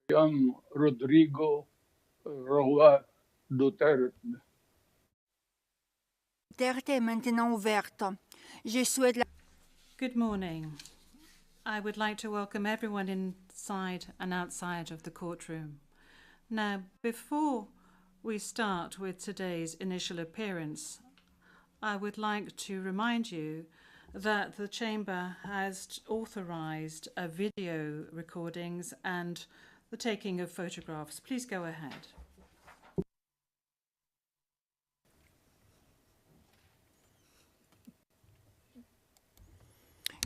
Young Rodrigo Roa Duterte. Duterte est maintenant ouverte. Je souhaite la... Good morning. I would like to welcome everyone inside and outside of the courtroom. Now, before we start with today's initial appearance, I would like to remind you that the Chamber has authorized video recordings and the taking of photographs. Please go ahead.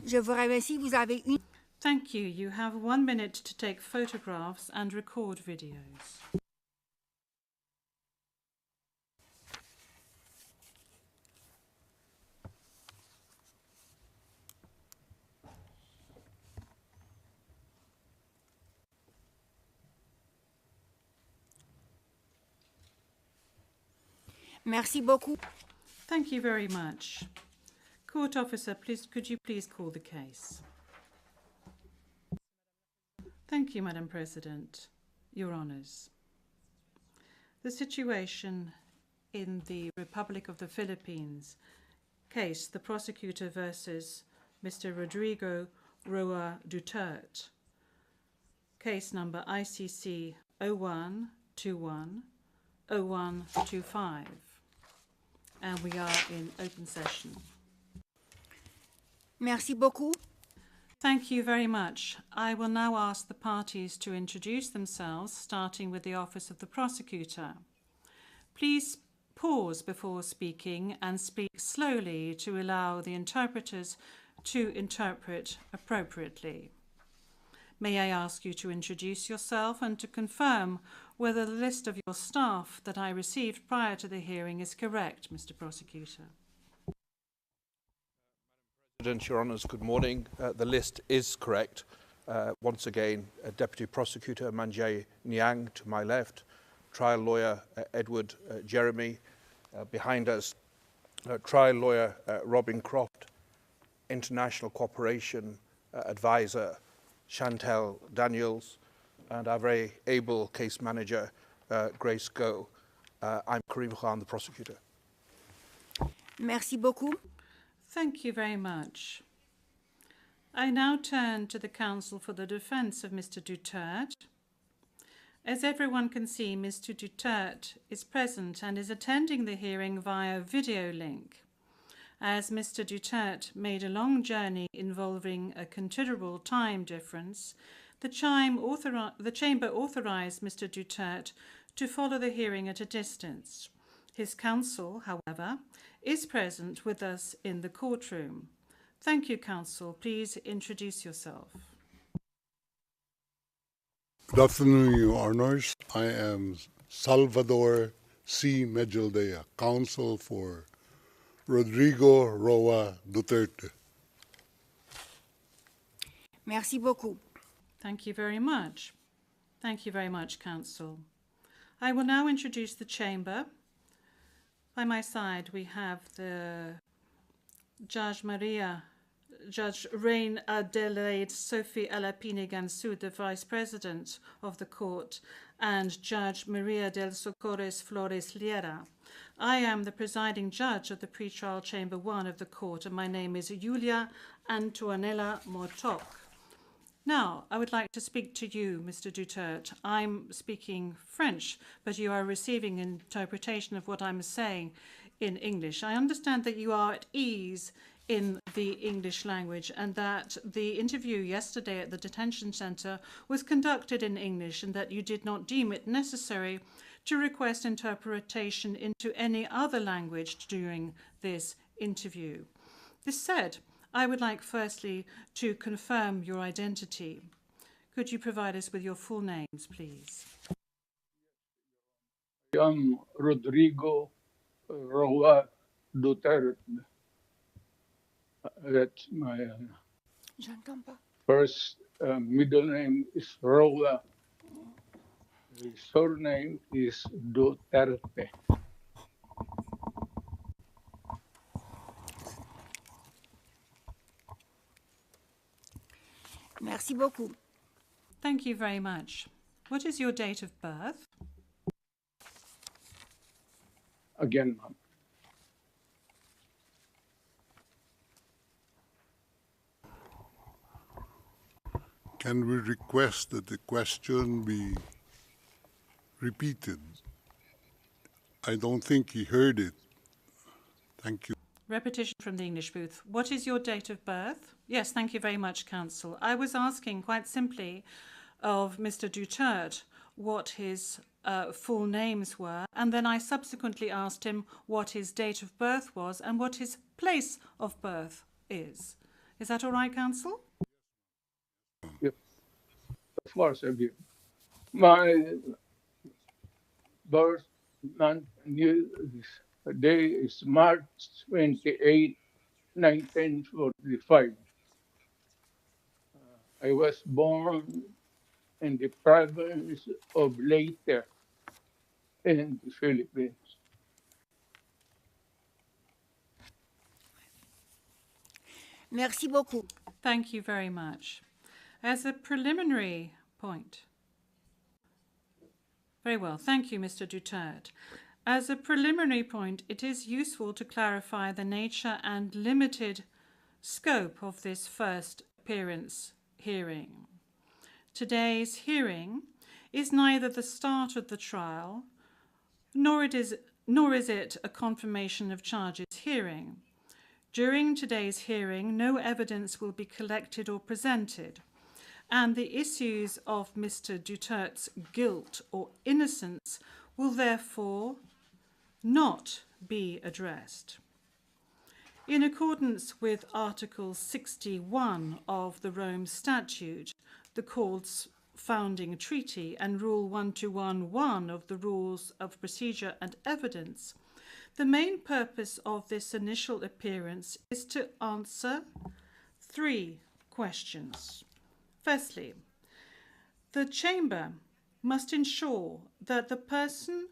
Je vous remercie. Vous avez une... Thank you. You have 1 minute to take photographs and record videos. Merci beaucoup. Thank you very much. Court officer, please, could you please call the case? Thank you, Madam President. Your Honours. The situation in the Republic of the Philippines case, the prosecutor versus Mr. Rodrigo Roa Duterte, case number ICC 0121-0125. And we are in open session. Merci beaucoup. Thank you very much. I will now ask the parties to introduce themselves, starting with the Office of the Prosecutor. Please pause before speaking and speak slowly to allow the interpreters to interpret appropriately. May I ask you to introduce yourself and to confirm whether the list of your staff that I received prior to the hearing is correct, Mr. Prosecutor? President, Your Honours, good morning. The list is correct. Once again, Deputy Prosecutor Manjay Niang to my left, trial lawyer Edward Jeremy behind us, trial lawyer Robin Croft, international cooperation advisor Chantel Daniels, and our very able case manager Grace Go. I'm Karim Khan, the prosecutor. Merci beaucoup. Thank you very much. I now turn to the counsel for the defense of Mr. Duterte. As everyone can see, Mr. Duterte is present and is attending the hearing via video link. As Mr. Duterte made a long journey involving a considerable time difference, the Chamber authorized Mr. Duterte to follow the hearing at a distance. His counsel, however, is present with us in the courtroom. Thank you, counsel. Please introduce yourself. Good afternoon, Your Honours. I am Salvador C. Medjaldea, counsel for Rodrigo Roa Duterte. Merci beaucoup. Thank you very much. Thank you very much, counsel. I will now introduce the chamber. By my side, we have the Judge Reine Adelaide Sophie Alapine Gansu, the Vice President of the Court, and Judge Maria del Socorres Flores Liera. I am the presiding judge of the pretrial chamber 1 of the court, and my name is Julia Antonella Motok. Now, I would like to speak to you, Mr. Duterte. I'm speaking French, but you are receiving interpretation of what I'm saying in English. I understand that you are at ease in the English language and that the interview yesterday at the detention center was conducted in English and that you did not deem it necessary to request interpretation into any other language during this interview. This said, I would like firstly to confirm your identity. Could you provide us with your full names, please? Young Rodrigo Roa Duterte. That's my first middle name is Roa. The surname is Duterte. Merci beaucoup. Thank you very much. What is your date of birth? Again, ma'am. Can we request that the question be repeated? I don't think he heard it. Thank you. Repetition from the English booth. What is your date of birth? Yes, thank you very much, Counsel. I was asking quite simply of Mr. Duterte what his full names were, and then I subsequently asked him what his date of birth was and what his place of birth is. Is that all right, Counsel? Yep. Of course, I will. My birth month day is March 28, 1945. I was born in the province of Leyte in the Philippines. Merci beaucoup. Thank you very much. As a preliminary point. Very well. Thank you, Mr. Duterte. As a preliminary point, it is useful to clarify the nature and limited scope of this first appearance hearing. Today's hearing is neither the start of the trial, nor is it a confirmation of charges hearing. During today's hearing, no evidence will be collected or presented, and the issues of Mr. Duterte's guilt or innocence will therefore not be addressed. In accordance with Article 61 of the Rome Statute, the Court's founding treaty, and Rule 1211 of the Rules of Procedure and Evidence, the main purpose of this initial appearance is to answer 3 questions. Firstly, the Chamber must ensure that the person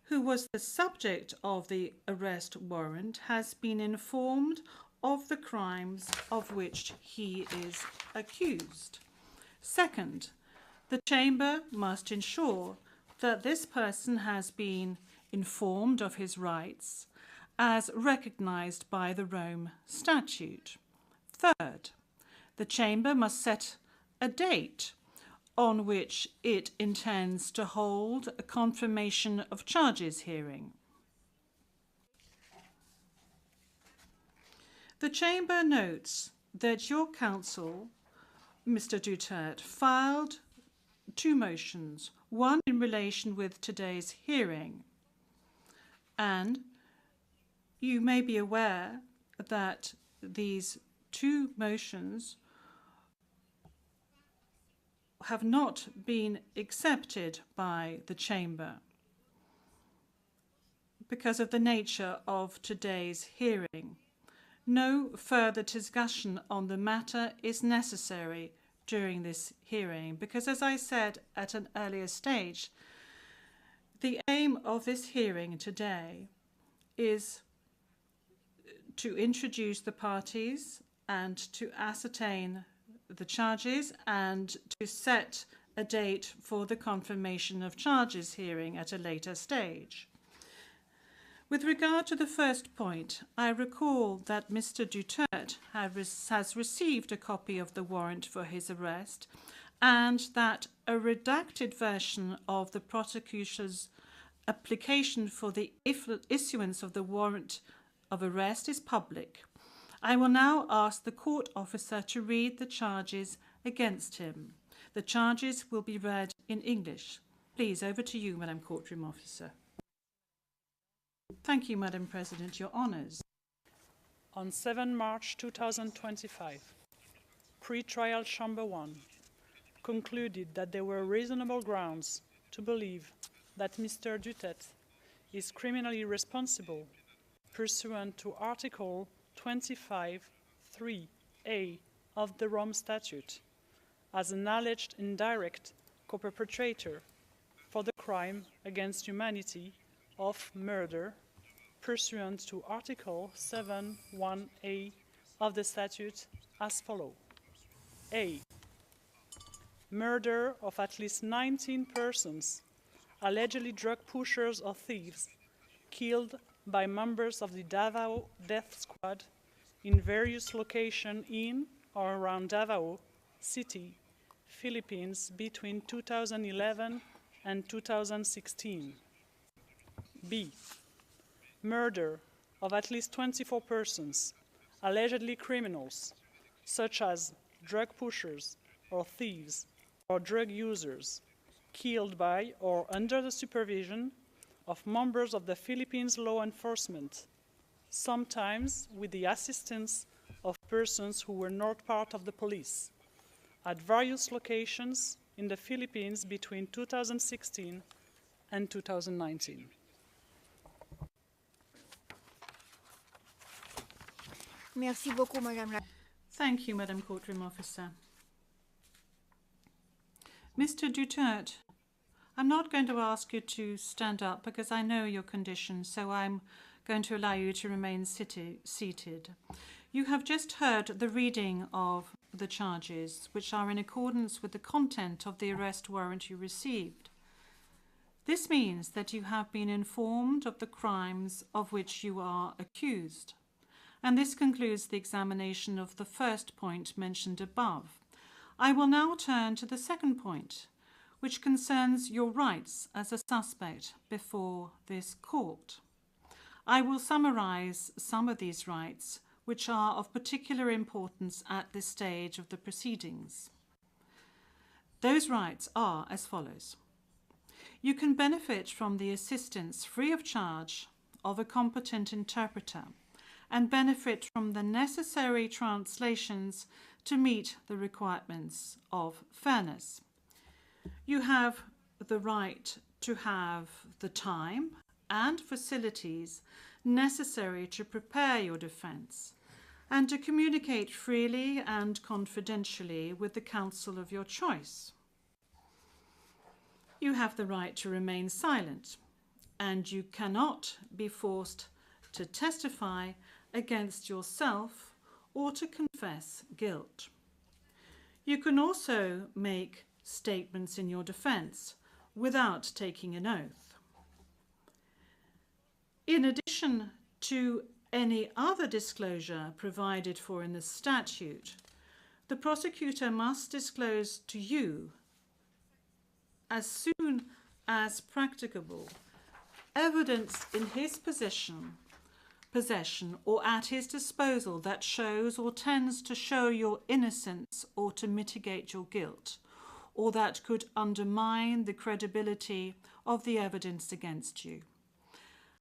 who was the subject of the arrest warrant has been informed of the crimes of which he is accused. Second, the Chamber must ensure that this person has been informed of his rights as recognized by the Rome Statute. Third, the Chamber must set a date on which it intends to hold a confirmation of charges hearing. The Chamber notes that your counsel, Mr. Duterte, filed 2 motions, one in relation with today's hearing, and you may be aware that these 2 motions have not been accepted by the Chamber because of the nature of today's hearing. No further discussion on the matter is necessary during this hearing because, as I said at an earlier stage, the aim of this hearing today is to introduce the parties and to ascertain the charges and to set a date for the confirmation of charges hearing at a later stage. With regard to the first point, I recall that Mr. Duterte has received a copy of the warrant for his arrest and that a redacted version of the prosecutor's application for the issuance of the warrant of arrest is public. I will now ask the court officer to read the charges against him. The charges will be read in English. Please, over to you, Madam Courtroom Officer. Thank you, Madam President. Your honours. On 7 March 2025, Pre-Trial Chamber 1 concluded that there were reasonable grounds to believe that Mr. Duterte is criminally responsible pursuant to Article 25(3)(a) of the Rome Statute as an alleged indirect co-perpetrator for the crime against humanity of murder pursuant to Article 7(1)(a) of the statute as follows. A. murder of at least 19 persons, allegedly drug pushers or thieves, killed by members of the Davao Death Squad in various locations in or around Davao City, Philippines between 2011 and 2016. B. Murder of at least 24 persons, allegedly criminals, such as drug pushers or thieves or drug users, killed by or under the supervision of members of the Philippines law enforcement, sometimes with the assistance of persons who were not part of the police, at various locations in the Philippines between 2016 and 2019. Merci beaucoup, Madame la... Thank you, Madam Courtroom Officer. Mr. Duterte, I'm not going to ask you to stand up because I know your condition, so I'm going to allow you to remain seated. You have just heard the reading of the charges, which are in accordance with the content of the arrest warrant you received. This means that you have been informed of the crimes of which you are accused. And this concludes the examination of the first point mentioned above. I will now turn to the second point, which concerns your rights as a suspect before this court. I will summarize some of these rights, which are of particular importance at this stage of the proceedings. Those rights are as follows. You can benefit from the assistance free of charge of a competent interpreter and benefit from the necessary translations to meet the requirements of fairness. You have the right to have the time and facilities necessary to prepare your defense and to communicate freely and confidentially with the counsel of your choice. You have the right to remain silent, and you cannot be forced to testify against yourself or to confess guilt. You can also make statements in your defense without taking an oath. In addition to any other disclosure provided for in the statute, the prosecutor must disclose to you, as soon as practicable, evidence in his possession or at his disposal that shows or tends to show your innocence or to mitigate your guilt, or that could undermine the credibility of the evidence against you.